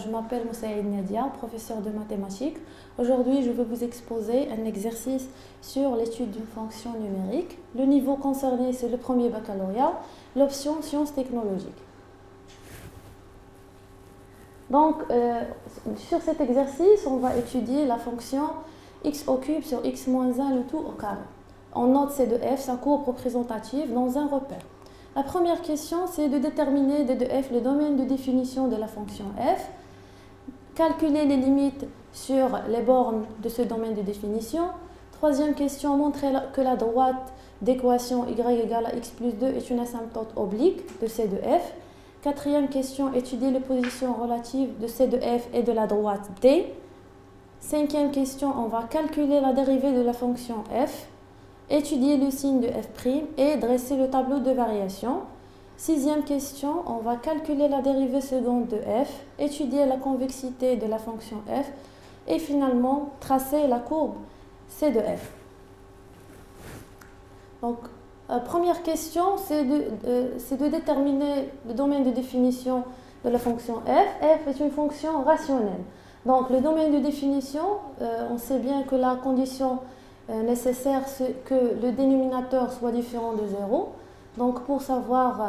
je m'appelle Moussaïd Nadia, professeur de mathématiques. Aujourd'hui, je vais vous exposer un exercice sur l'étude d'une fonction numérique. Le niveau concerné, c'est le premier baccalauréat, l'option sciences technologiques. Donc, sur cet exercice, on va étudier la fonction x au cube sur x moins 1, le tout au carré. On note C de f, sa courbe représentative dans un repère. La première question, c'est de déterminer d de f le domaine de définition de la fonction f, calculer les limites sur les bornes de ce domaine de définition. Troisième question, montrer que la droite d'équation y égale à x plus 2 est une asymptote oblique de C de f. Quatrième question, étudier les positions relatives de C de f et de la droite D. Cinquième question, on va calculer la dérivée de la fonction f, étudier le signe de f' et dresser le tableau de variation. Sixième question, on va calculer la dérivée seconde de f, étudier la convexité de la fonction f et finalement tracer la courbe C de f. Donc, première question, c'est de déterminer le domaine de définition de la fonction f. F est une fonction rationnelle. Donc, le domaine de définition, on sait bien que la condition nécessaire, c'est que le dénominateur soit différent de 0. Donc, pour savoir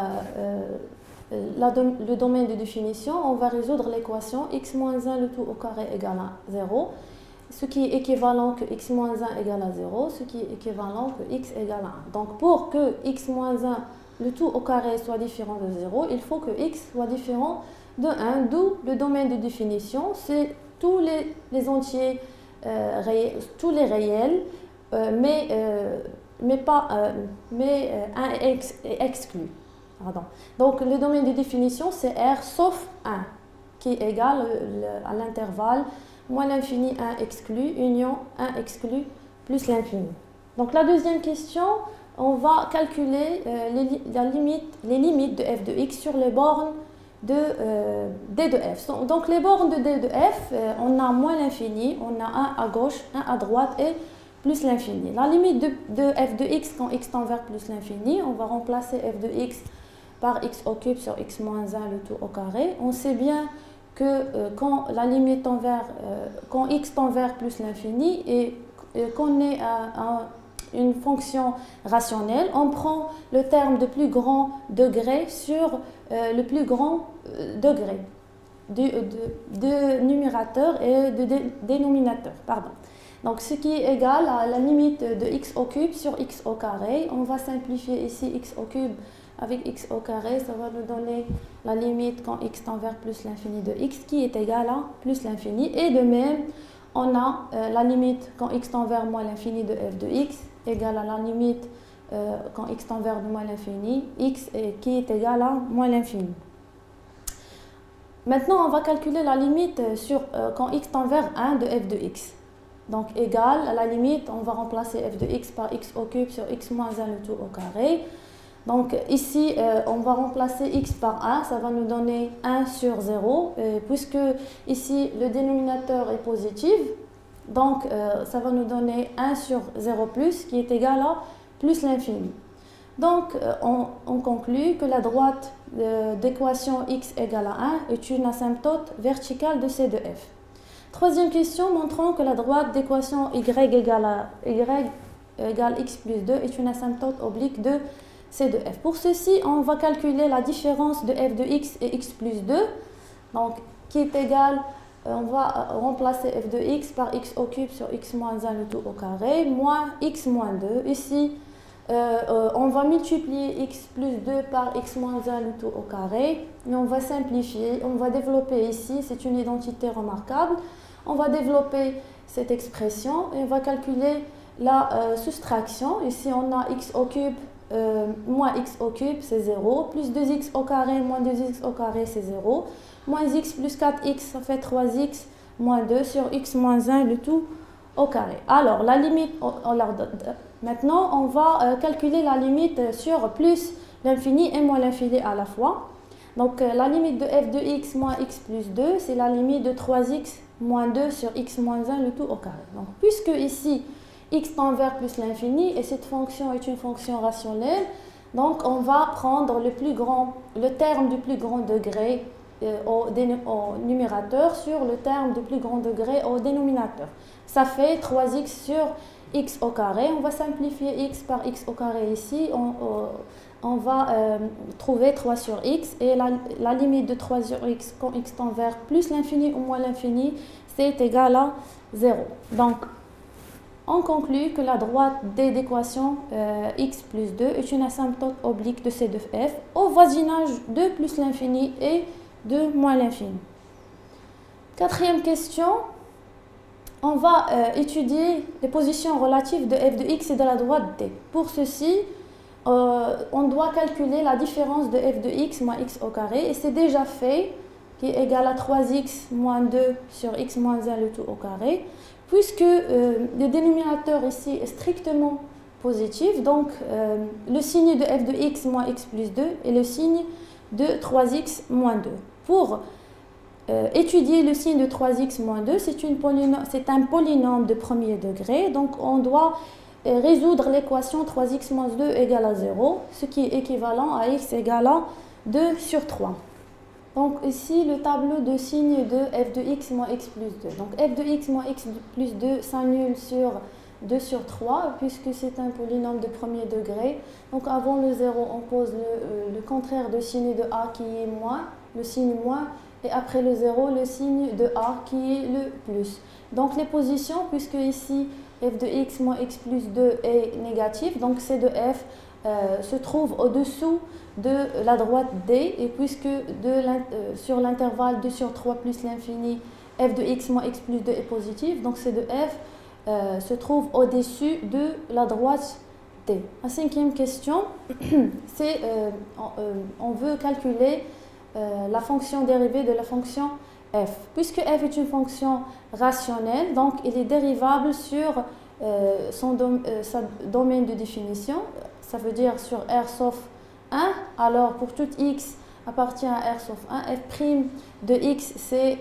le domaine de définition, on va résoudre l'équation x moins 1 le tout au carré égale à 0, ce qui est équivalent que x moins 1 égale à 0, ce qui est équivalent que x égale à 1. Donc, pour que x moins 1 le tout au carré soit différent de 0, il faut que x soit différent de 1, d'où le domaine de définition, c'est tous les entiers, tous les réels, mais 1 est exclu. Pardon. Donc le domaine de définition c'est R sauf 1, qui est égal à l'intervalle moins l'infini 1 exclu, union 1 exclu plus l'infini. Donc la deuxième question, on va calculer les limites de f de x sur les bornes de d de f. Donc les bornes de d de f, on a moins l'infini, on a 1 à gauche, 1 à droite et plus l'infini. La limite de f de x quand x tend vers plus l'infini, on va remplacer f de x par x au cube sur x moins 1 le tout au carré. On sait bien que quand la limite tend vers, quand x tend vers plus l'infini et qu'on est à une fonction rationnelle, on prend le terme de plus grand degré sur le plus grand degré de numérateur et de dénominateur. Pardon. Donc, ce qui est égal à la limite de x au cube sur x au carré. On va simplifier ici x au cube avec x au carré. Ça va nous donner la limite quand x tend vers plus l'infini de x qui est égal à plus l'infini. Et de même, on a la limite quand x tend vers moins l'infini de f de x égale à la limite quand x tend vers moins l'infini, x qui est égal à moins l'infini. Maintenant, on va calculer la limite sur quand x tend vers 1 de f de x. Donc, égal à la limite, on va remplacer f de x par x au cube sur x moins 1 le tout au carré. Donc, ici, on va remplacer x par 1, ça va nous donner 1 sur 0, puisque ici, le dénominateur est positif. Donc, ça va nous donner 1 sur 0 plus, qui est égal à plus l'infini. Donc, on conclut que la droite d'équation x égale à 1 est une asymptote verticale de C de f. Troisième question, montrant que la droite d'équation y égale x plus 2 est une asymptote oblique de C de f. Pour ceci, on va calculer la différence de f de x et x plus 2, donc qui est égale, on va remplacer f de x par x au cube sur x moins 1 le tout au carré, moins x moins 2. Ici, on va multiplier x plus 2 par x moins 1 le tout au carré, et on va simplifier, on va développer ici, c'est une identité remarquable, on va développer cette expression et on va calculer la soustraction. Ici, on a x au cube moins x au cube, c'est 0, plus 2x au carré moins 2x au carré, c'est 0, moins x plus 4x, ça fait 3x moins 2 sur x moins 1 le tout au carré. Alors, la limite, maintenant, on va calculer la limite sur plus l'infini et moins l'infini à la fois. Donc, la limite de f de x moins x plus 2, c'est la limite de 3x moins 2 sur x moins 1 le tout au carré. Donc, puisque ici, x tend vers plus l'infini et cette fonction est une fonction rationnelle, donc on va prendre le terme du plus grand degré au numérateur sur le terme de plus grand degré au dénominateur. Ça fait 3x sur x au carré. On va simplifier x par x au carré ici. On va trouver 3 sur x et la limite de 3 sur x quand x tend vers plus l'infini ou moins l'infini, c'est égal à 0. Donc, on conclut que la droite D d'équation x plus 2 est une asymptote oblique de C de f au voisinage de plus l'infini et de moins l'infini. Quatrième question, on va étudier les positions relatives de f de x et de la droite D. Pour ceci, on doit calculer la différence de f de x moins x au carré et c'est déjà fait, qui est égal à 3x moins 2 sur x moins 1 le tout au carré. Puisque le dénominateur ici est strictement positif, donc le signe de f de x moins x plus 2 est le signe de 3x moins 2. Pour étudier le signe de 3x moins 2, c'est un polynôme de premier degré, donc on doit résoudre l'équation 3x moins 2 égale à 0, ce qui est équivalent à x égale à 2 sur 3. Donc ici, le tableau de signes de f de x moins x plus 2. Donc f de x moins x plus 2 s'annule sur 2 sur 3, puisque c'est un polynôme de premier degré. Donc avant le 0, on pose le contraire de signe de a qui est moins, le signe moins, et après le 0, le signe de a qui est le plus. Donc les positions, puisque ici f de x moins x plus 2 est négatif, donc c de f se trouve au-dessous de la droite D, et puisque sur l'intervalle 2 sur 3 plus l'infini, f de x moins x plus 2 est positif, donc c de f se trouve au-dessus de la droite D. La cinquième question, c'est on veut calculer la fonction dérivée de la fonction f. Puisque f est une fonction rationnelle, donc il est dérivable sur sa domaine de définition, ça veut dire sur R sauf 1, alors pour tout x appartient à R sauf 1, f' de x c'est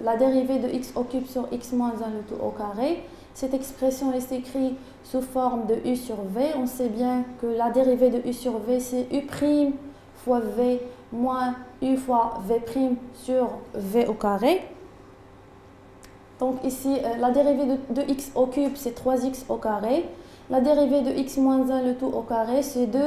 la dérivée de x au cube sur x moins 1 le tout au carré. Cette expression est écrite sous forme de u sur v. On sait bien que la dérivée de u sur v c'est u' fois v moins u fois v' sur v au carré. Donc ici, la dérivée de x au cube, c'est 3x au carré. La dérivée de x moins 1, le tout au carré, c'est 2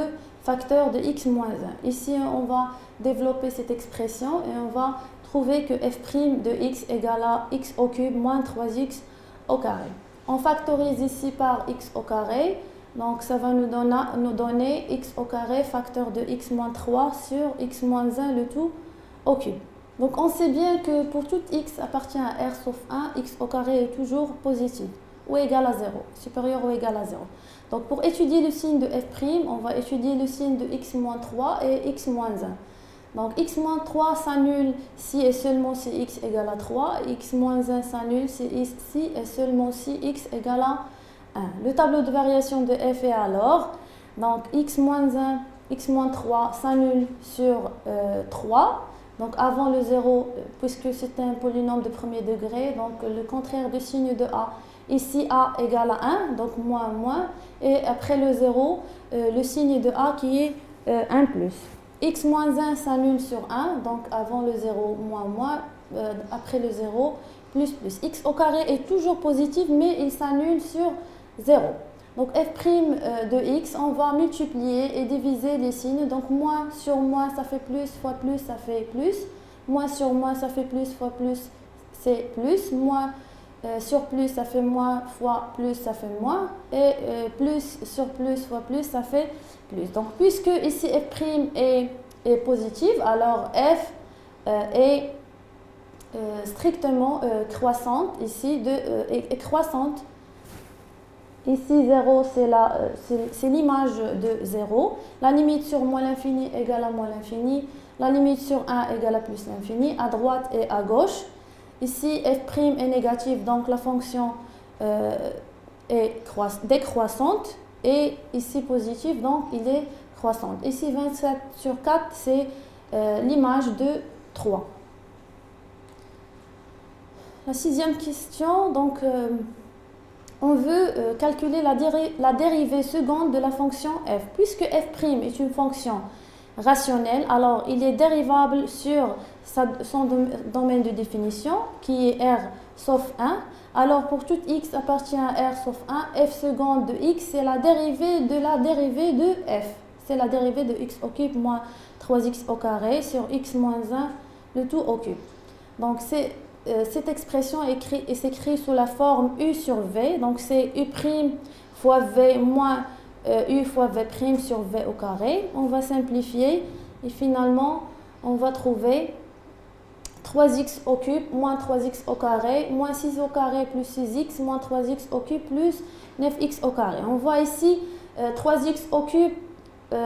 facteurs de x moins 1. Ici, on va développer cette expression et on va trouver que f' de x égale à x au cube moins 3x au carré. On factorise ici par x au carré. Donc ça va nous donner x au carré facteur de x moins 3 sur x moins 1, le tout au cube. Donc on sait bien que pour tout x appartient à R sauf 1, x au carré est toujours positif ou égal à 0, supérieur ou égal à 0. Donc pour étudier le signe de f', on va étudier le signe de x moins 3 et x moins 1. Donc x moins 3 s'annule si et seulement si x égale à 3, x moins 1 s'annule si et seulement si x égale à 1. Le tableau de variation de f est alors, donc x moins 1, x moins 3 s'annule sur 3. Donc avant le 0, puisque c'est un polynôme de premier degré, donc le contraire du signe de a. Ici, a égale à 1, donc moins, moins. Et après le 0, le signe de a qui est 1 plus. X moins 1 s'annule sur 1, donc avant le 0, moins, moins. Après le 0, plus, plus. X au carré est toujours positif, mais il s'annule sur 0. Donc f' de x, on va multiplier et diviser les signes. Donc moins sur moins, ça fait plus, fois plus, ça fait plus. Moins sur moins, ça fait plus, fois plus, c'est plus. Moins sur plus, ça fait moins, fois plus, ça fait moins. Et plus sur plus, fois plus, ça fait plus. Donc puisque ici f' est positive, alors f est strictement croissante, ici est croissante. Ici, 0, c'est l'image de 0. La limite sur moins l'infini égale à moins l'infini. La limite sur 1 égale à plus l'infini, à droite et à gauche. Ici, f' est négatif, donc la fonction est décroissante. Et ici, positif, donc il est croissante. Ici, 27 sur 4, c'est l'image de 3. La sixième question, donc... on veut calculer la dérivée seconde de la fonction f. Puisque f' est une fonction rationnel, alors il est dérivable sur son domaine de définition qui est R sauf 1. Alors pour tout x appartient à R sauf 1, f seconde de x c'est la dérivée de la dérivée de f. C'est la dérivée de x au cube moins 3x au carré sur x moins 1 le tout au cube. Donc cette expression s'écrit sous la forme u sur v. Donc c'est u' fois v moins u fois v' sur v au carré. On va simplifier et finalement on va trouver 3x au cube moins 3x au carré moins 6 au carré plus 6x moins 3x au cube plus 9x au carré. On voit ici 3x au cube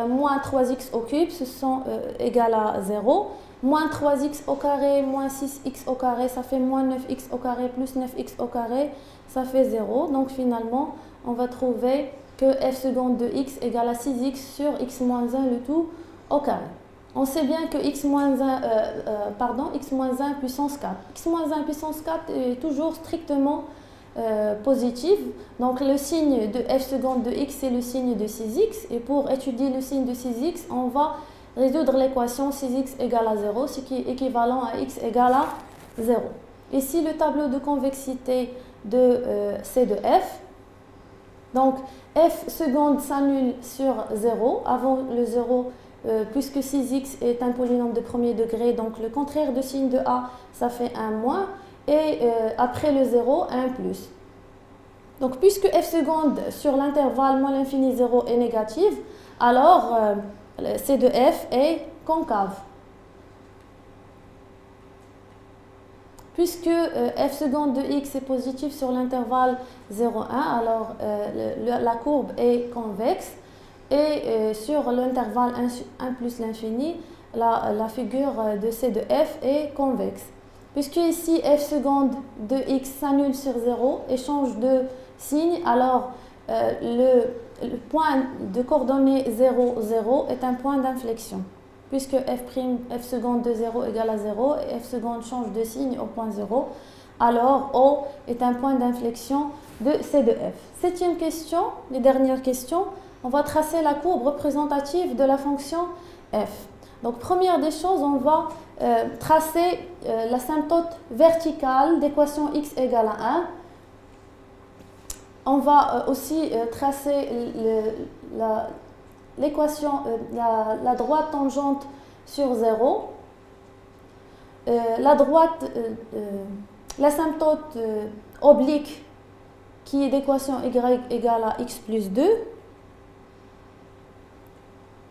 moins 3x au cube, ce sont égal à 0. Moins 3x au carré moins 6x au carré, ça fait moins 9x au carré plus 9x au carré, ça fait 0. Donc finalement, on va trouver que f seconde de x égale à 6x sur x moins 1 le tout au carré. On sait bien que x moins 1 puissance 4. x moins 1 puissance 4 est toujours strictement positif. Donc le signe de f seconde de x, c'est le signe de 6x. Et pour étudier le signe de 6x, on va résoudre l'équation 6x égale à 0, ce qui est équivalent à x égale à 0. Ici, le tableau de convexité de C de f. Donc f seconde s'annule sur 0. Avant le 0, puisque 6x est un polynôme de premier degré, donc le contraire de signe de a, ça fait 1 moins. Et après le 0, 1 plus. Donc puisque f seconde sur l'intervalle moins l'infini 0 est négative, alors C de f est concave. Puisque f seconde de x est positif sur l'intervalle 0, 1, alors la courbe est convexe. Et sur l'intervalle 1 plus l'infini, la figure de C de f est convexe. Puisque ici f seconde de x s'annule sur 0 et change de signe, alors le point de coordonnée 0, 0 est un point d'inflexion. Puisque f seconde de 0 égale à 0 et f seconde change de signe au point 0, alors O est un point d'inflexion de C de f. Septième question, les dernières questions, on va tracer la courbe représentative de la fonction f. Donc première des choses, on va tracer l'asymptote verticale d'équation x égale à 1. On va aussi tracer l'équation, la droite tangente sur 0. L'asymptote oblique qui est d'équation y égale à x plus 2.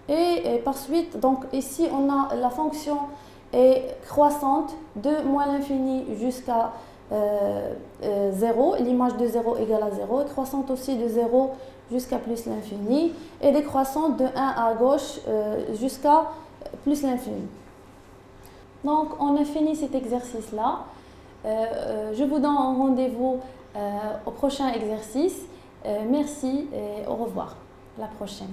Et par suite, donc ici on a la fonction est croissante de moins l'infini jusqu'à 0, l'image de 0 égale à 0, et croissante aussi de 0 jusqu'à plus l'infini, et décroissante de 1 à gauche jusqu'à plus l'infini. Donc on a fini cet exercice-là. Je vous donne un rendez-vous au prochain exercice. Merci et au revoir. À la prochaine.